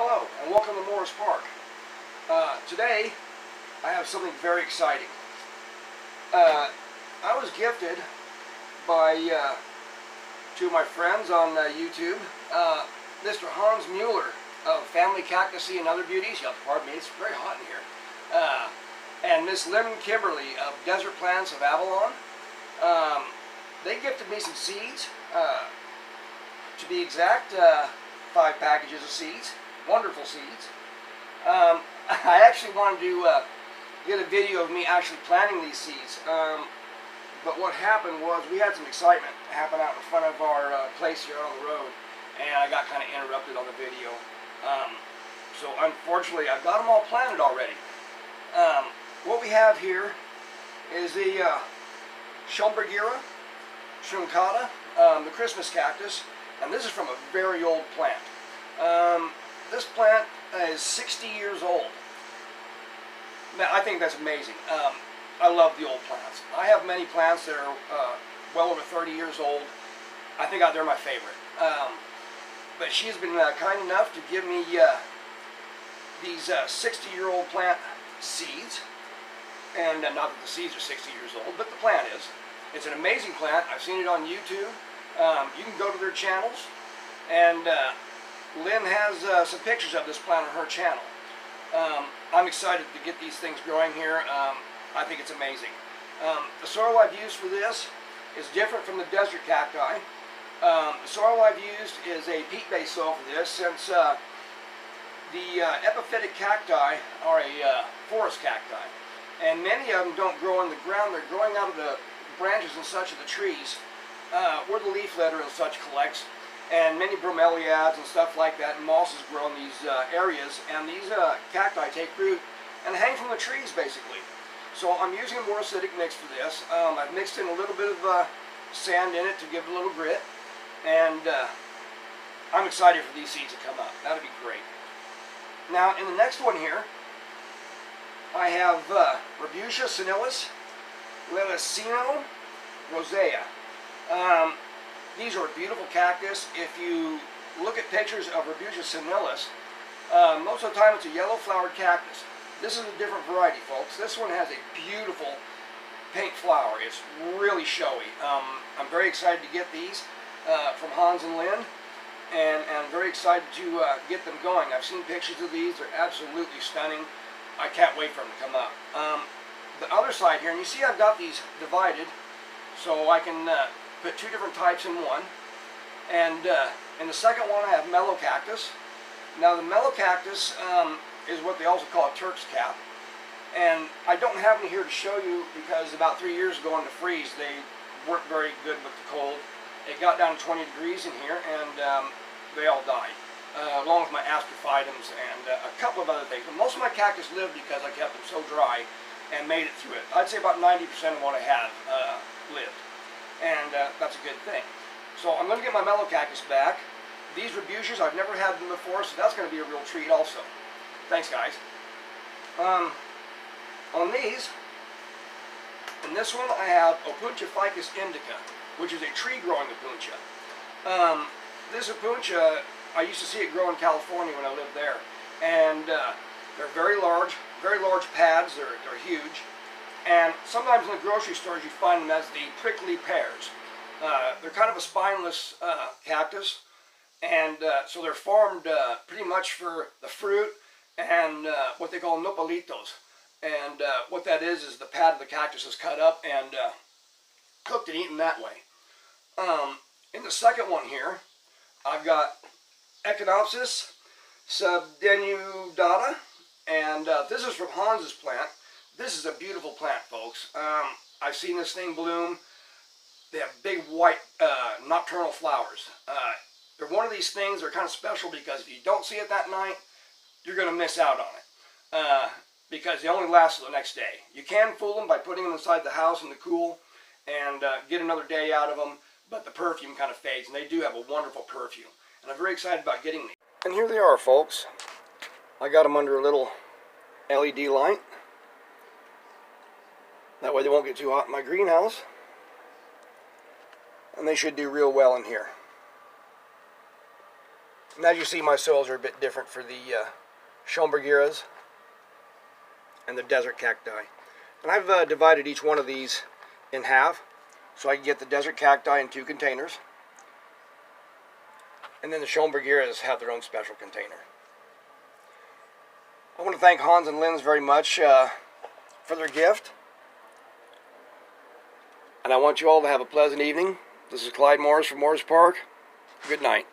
Hello and welcome to Morris Park. Today I have something very exciting. I was gifted by two of my friends on YouTube, Mr. Hans Mueller of Family Cactusy and Other Beauties. You'll have to pardon me, it's very hot in here. And Miss Lynn Kimberly of Desert Plants of Avalon. They gifted me some seeds. To be exact, 5 packages of seeds. Wonderful seeds. I actually wanted to get a video of me actually planting these seeds. But what happened was we had some excitement happen out in front of our place here on the road, and I got kind of interrupted on the video. So unfortunately, I've got them all planted already. What we have here is the Schomburgera truncata, the Christmas cactus, and this is from a very old plant. This plant is 60 years old. Now, I think that's amazing. I love the old plants. I have many plants that are well over 30 years old. I think they're my favorite. But she's been kind enough to give me these 60-year-old plant seeds. And not that the seeds are 60 years old, but the plant is. It's an amazing plant. I've seen it on YouTube. You can go to their channels, and Lynn has some pictures of this plant on her channel. I'm excited to get these things growing here. I think it's amazing. The soil I've used for this is different from the desert cacti. The soil I've used is a peat-based soil for this, since the epiphytic cacti are a forest cacti. And many of them don't grow in the ground. They're growing out of the branches and such of the trees, where the leaf litter and such collects. And many bromeliads and stuff like that, and mosses grow in these areas, and these cacti take root and hang from the trees basically. So I'm using a more acidic mix for this. I've mixed in a little bit of sand in it to give it a little grit, and I'm excited for these seeds to come up. That'll be great. Now in the next one here, I have Rebutia senilis, Lilacino rosea. These are a beautiful cactus. If you look at pictures of Rebutia senilis, most of the time it's a yellow flowered cactus. This is a different variety, folks. This one has a beautiful pink flower. It's really showy. I'm very excited to get these from Hans and Lynn, and I'm very excited to get them going. I've seen pictures of these. They're absolutely stunning. I can't wait for them to come up. The other side here, and you see I've got these divided so I can put 2 different types in one. And in the second one I have mellow cactus. Now the mellow cactus is what they also call a Turk's cap. And I don't have any here to show you because about 3 years ago in the freeze they weren't very good with the cold. It got down to 20 degrees in here, and they all died. Along with my astrophytums and a couple of other things. But most of my cactus lived because I kept them so dry and made it through it. I'd say about 90% of what I have lived. And that's a good thing. So I'm going to get my mellow cactus back. These Rebutias, I've never had them before, so that's going to be a real treat also. Thanks, guys. On these, in this one I have Opuntia ficus indica, which is a tree-growing Opuntia. This Opuntia, I used to see it grow in California when I lived there. And they're very large pads, they're huge. And sometimes in the grocery stores you find them as the prickly pears. They're kind of a spineless cactus, and so they're formed pretty much for the fruit and what they call nopalitos. And what that is the pad of the cactus is cut up and cooked and eaten that way. In the second one here, I've got Echinopsis subdenudata, and this is from Hans's plant. This is a beautiful plant, folks. I've seen this thing bloom. They have big white nocturnal flowers. They're one of these things that are kind of special because if you don't see it that night, you're going to miss out on it. Because they only last till the next day. You can fool them by putting them inside the house in the cool and get another day out of them, but the perfume kind of fades, and they do have a wonderful perfume. And I'm very excited about getting these. And here they are, folks. I got them under a little LED light. That way they won't get too hot in my greenhouse. And they should do real well in here. And as you see, my soils are a bit different for the Schomburgeras and the desert cacti. And I've divided each one of these in half so I can get the desert cacti in 2 containers. And then the Schomburgeras have their own special container. I want to thank Hans and Linz very much for their gift. And I want you all to have a pleasant evening. This is Clyde Morris from Morris Park. Good night.